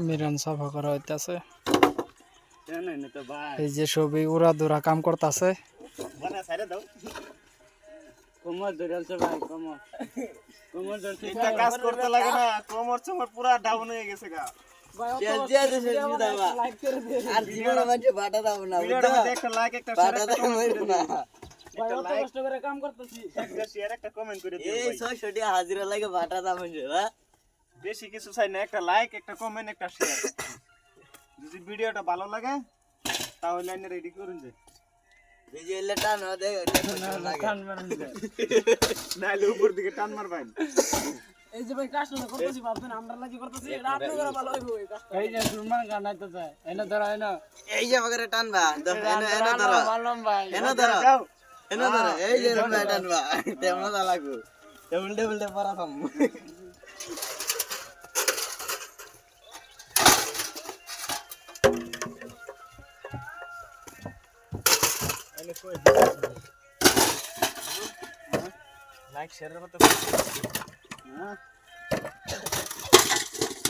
মিরান সাফা করা হইতাছে। এই যে সবই উড়া দুরা কাম করতেছে। কাজ করতে লাগে না, কোমর চোমর পুরা ডাউন হয়ে গেছে গা। আর জীবনে মানে বাটা দাও না, একটা লাইক একটা বাটা দাও না। কষ্ট করে কাম করতেছি, একটা শেয়ার একটা কমেন্ট করে দিও এই 600 টাকা হাজিরা লাগে বাটা দাও না। বেশি কিছু চাই না, একটা লাইক একটা কমেন্ট একটা শেয়ার। যদি ভিডিওটা ভালো লাগে তাহলে আইনে রেডি করুন যে ভিডিও এলে টান দে, টান মারুন দে, নাইলে উপর দিকে টান মারবেন। এই যে ভাই কাজ না করতেছি, ভাবছেন আমরা লাগি করতেছি, এটা আপনাদের ভালো হইব। এই কাজটা এই যে সুরমান গান নাইতে যায়, এনে ধরা এনে এই যে বগরে টানবা, এনে ধরো, মারলাম ভাই, এনে ধরো, যাও এনে ধরো, এই যে টানবা, তেমন দা লাগু, উল্টে উল্টে পড়া থাম। লাইক শেয়ারের কথা।